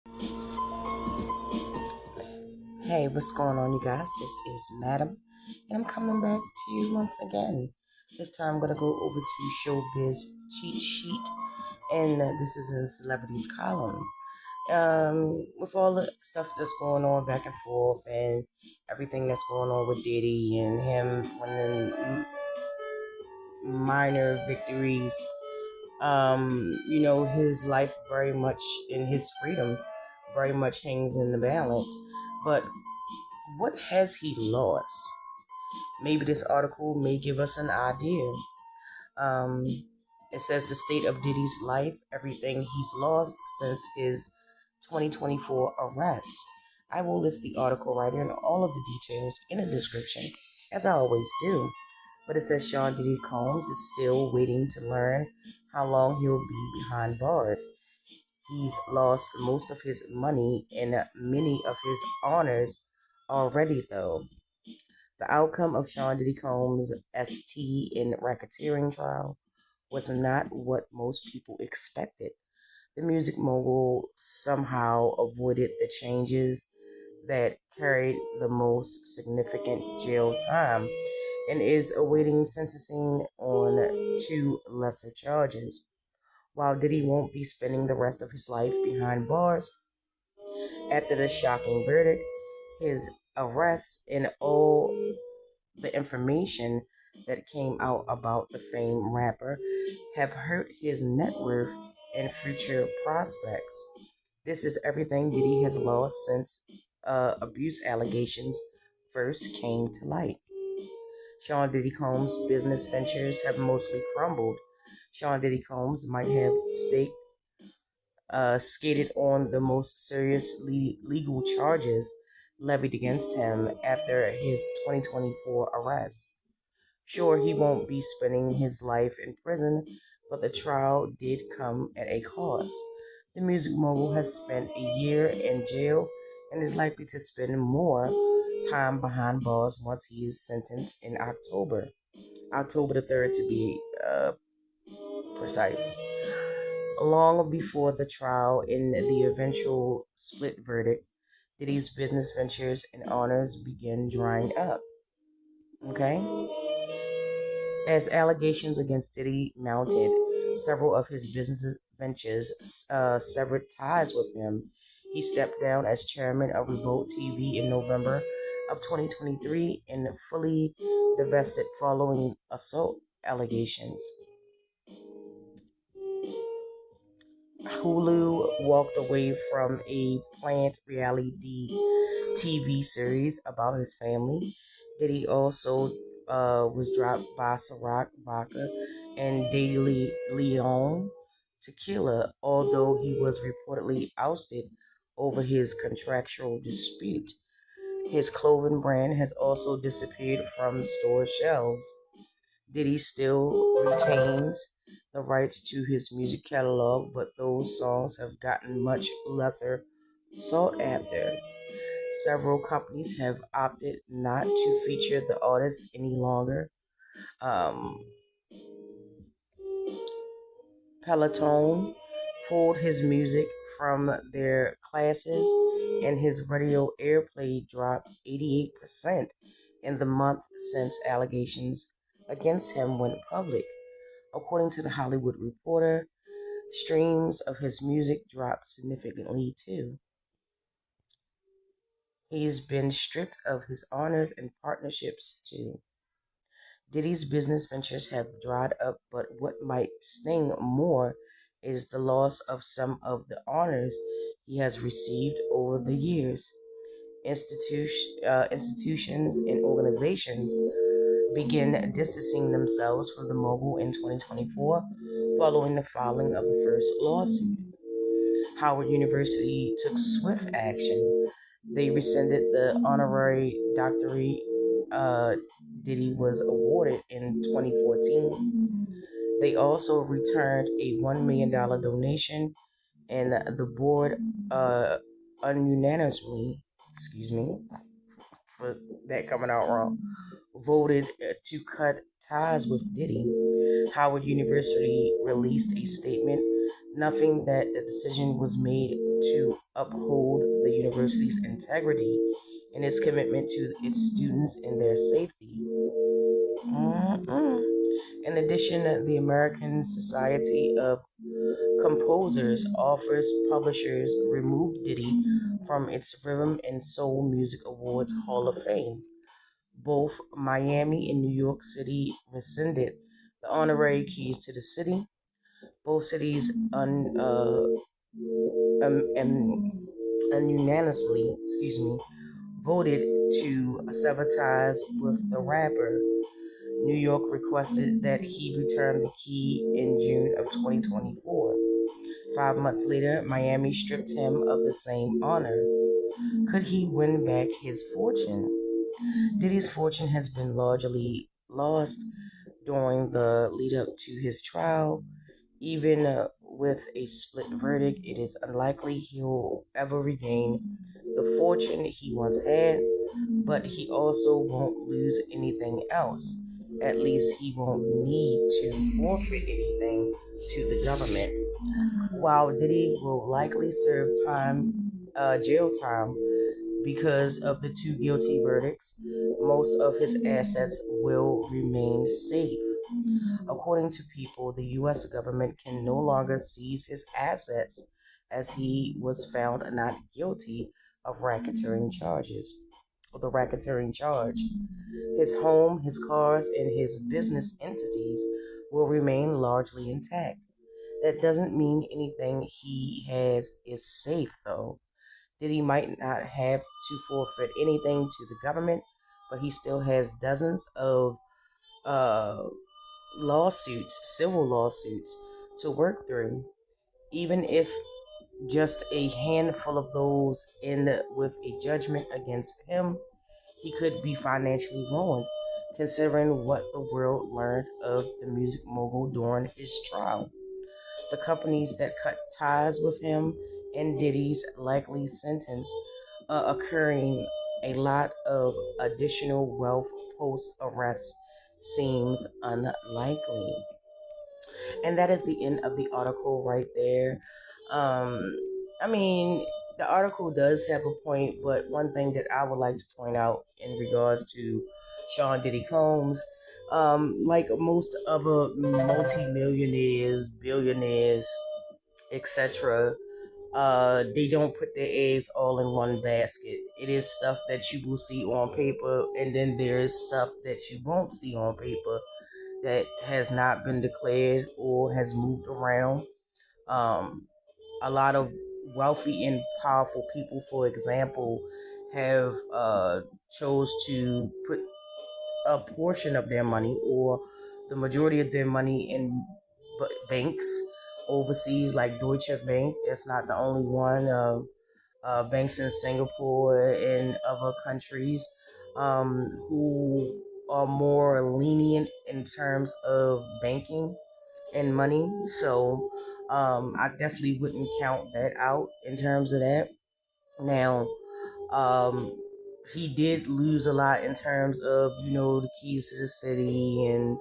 Hey, what's going on, you guys? This is Madam, and I'm coming back to you once again. This time, I'm gonna go over to Showbiz cheat sheet, and this is a celebrities column. With all the stuff that's going on back and forth, and everything that's going on with Diddy and him winning minor victories, his life very much in his freedom very much hangs in the balance. But what has he lost? Maybe this article may give us an idea. Um, it says the state of Diddy's life, everything he's lost since his 2024 arrest. I will list the article right here and all of the details in the description, as I always do. But it says Sean Diddy Combs is still waiting to learn how long he'll be behind bars. He's lost most of his money and many of his honors already, though. The outcome of Sean Diddy Combs' ST in racketeering trial was not what most people expected. The music mogul somehow avoided the changes that carried the most significant jail time and is awaiting sentencing on two lesser charges. While Diddy won't be spending the rest of his life behind bars after the shocking verdict, his arrest and all the information that came out about the famed rapper have hurt his net worth and future prospects. This is everything Diddy has lost since abuse allegations first came to light. Sean Diddy Combs' business ventures have mostly crumbled. Sean Diddy Combs might have skated on the most serious legal charges levied against him after his 2024 arrest. Sure, he won't be spending his life in prison, but the trial did come at a cost. The music mogul has spent a year in jail and is likely to spend more time behind bars once he is sentenced in October the 3rd to be precise. Long before the trial and the eventual split verdict, Diddy's business ventures and honors began drying up. Okay? As allegations against Diddy mounted, several of his business ventures severed ties with him. He stepped down as chairman of Revolt TV in November of 2023 and fully divested following assault allegations. Hulu walked away from a planned reality TV series about his family. Diddy also was dropped by Ciroc Vodka and De Leon Tequila, although he was reportedly ousted over his contractual dispute. His clothing brand has also disappeared from store shelves. Diddy still retains the rights to his music catalog, but those songs have gotten much lesser sought after. Several companies have opted not to feature the artist any longer. Um, Peloton pulled his music from their classes, and his radio airplay dropped 88% in the month since allegations against him went public. According to the Hollywood Reporter, streams of his music dropped significantly too. He's been stripped of his honors and partnerships too. Diddy's business ventures have dried up, but what might sting more is the loss of some of the honors he has received over the years. Institutions and organizations began distancing themselves from the mogul in 2024 following the filing of the first lawsuit. Howard University took swift action. They rescinded the honorary doctorate Diddy was awarded in 2014. They also returned a $1 million donation, and the board unanimously, excuse me, for that coming out wrong, voted to cut ties with Diddy. Howard University released a statement, nothing that the decision was made to uphold the university's integrity and its commitment to its students and their safety. Mm-mm. In addition, the American Society of Composers offers publishers removed Diddy from its Rhythm and Soul Music Awards Hall of Fame. Both Miami and New York City rescinded the honorary keys to the city. Both cities unanimously, voted to sever ties with the rapper. New York requested that he return the key in June of 2024. 5 months later, Miami stripped him of the same honor. Could he win back his fortune? Diddy's fortune has been largely lost during the lead up to his trial. Even with a split verdict, it is unlikely he'll ever regain the fortune he once had, but he also won't lose anything else. At least he won't need to forfeit anything to the government. While Diddy will likely serve jail time because of the two guilty verdicts, most of his assets will remain safe. According to People, the U.S. government can no longer seize his assets as he was found not guilty of racketeering charges. Or the racketeering charge. His home, his cars, and his business entities will remain largely intact. That doesn't mean anything he has is safe, though. Diddy might not have to forfeit anything to the government, but he still has dozens of uh, civil lawsuits, to work through. Even if just a handful of those end with a judgment against him, he could be financially ruined, considering what the world learned of the music mogul during his trial. The companies that cut ties with him and Diddy's likely sentence occurring a lot of additional wealth post arrest seems unlikely. And that is the end of the article right there. Um, I mean, the article does have a point, but one thing that I would like to point out in regards to Sean Diddy Combs, like most other multi-millionaires, billionaires, etc., they don't put their eggs all in one basket. It is stuff that you will see on paper, and then there's stuff that you won't see on paper that has not been declared or has moved around. Um, a lot of wealthy and powerful people, for example, have chose to put a portion of their money or the majority of their money in banks overseas, like Deutsche Bank. It's not the only one. Banks in Singapore and other countries who are more lenient in terms of banking and money. So I definitely wouldn't count that out in terms of that. Now, um, he did lose a lot in terms of, the keys to the city and,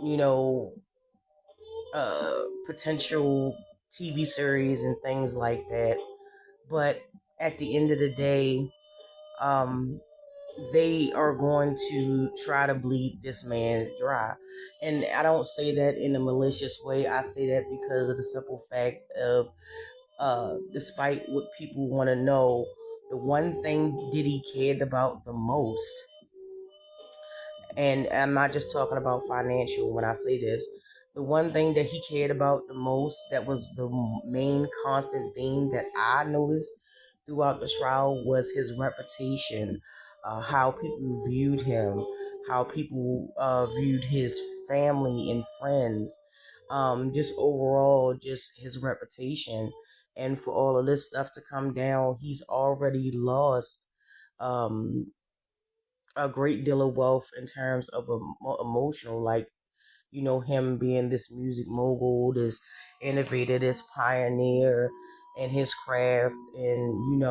you know, potential TV series and things like that. But at the end of the day, um, they are going to try to bleed this man dry. And I don't say that in a malicious way. I say that because of the simple fact of, despite what people want to know, the one thing Diddy cared about the most, and I'm not just talking about financial when I say this, the one thing that he cared about the most, that was the main constant theme that I noticed throughout the trial, was his reputation, how people viewed him, how people viewed his family and friends, just overall, just his reputation. And for all of this stuff to come down, he's already lost um, a great deal of wealth in terms of emotional, like, him being this music mogul, this innovator, this pioneer in his craft, and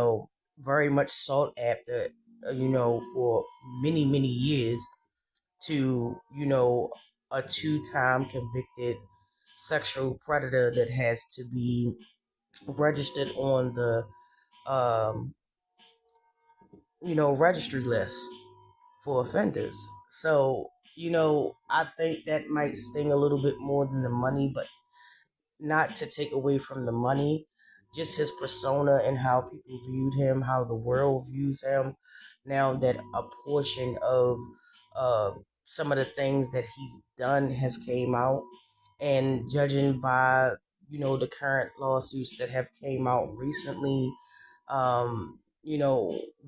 very much sought after for many, many years to, a two-time convicted sexual predator that has to be registered on the, um, registry list for offenders. So, I think that might sting a little bit more than the money, but not to take away from the money, just his persona and how people viewed him, how the world views him. Now that a portion of uh, some of the things that he's done has came out, and judging by the current lawsuits that have came out recently,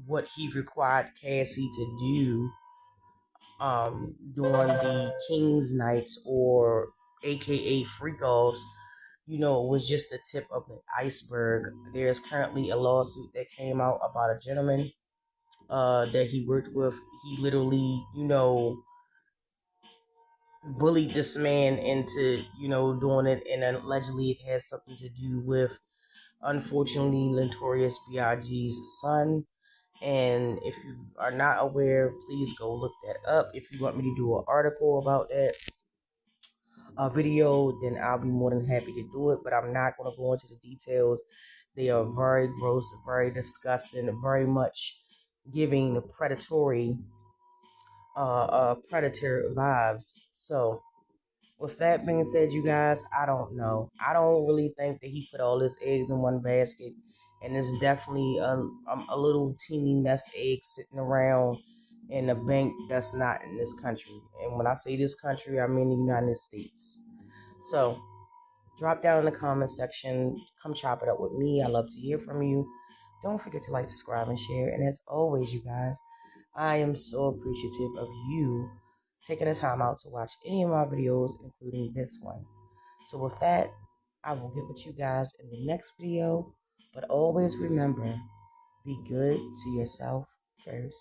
what he required Cassie to do during the King's Nights, or AKA freak offs, was just the tip of the iceberg. There's currently a lawsuit that came out about a gentleman that he worked with. He literally, bullied this man into, doing it, and allegedly it has something to do with, unfortunately, Notorious B.I.G.'s son. And if you are not aware, please go look that up. If you want me to do an article about that video, then I'll be more than happy to do it. But I'm not going to go into the details. They are very gross, very disgusting, very much giving the predatory, predator vibes. So, with that being said, you guys, I don't know. I don't really think that he put all his eggs in one basket, and it's definitely a little teeny nest egg sitting around in a bank that's not in this country. And when I say this country, I mean the United States. So, drop down in the comment section. Come chop it up with me. I love to hear from you. Don't forget to like, subscribe, and share. And as always, you guys, I am so appreciative of you taking the time out to watch any of my videos, including this one. So with that, I will get with you guys in the next video. But always remember, be good to yourself first.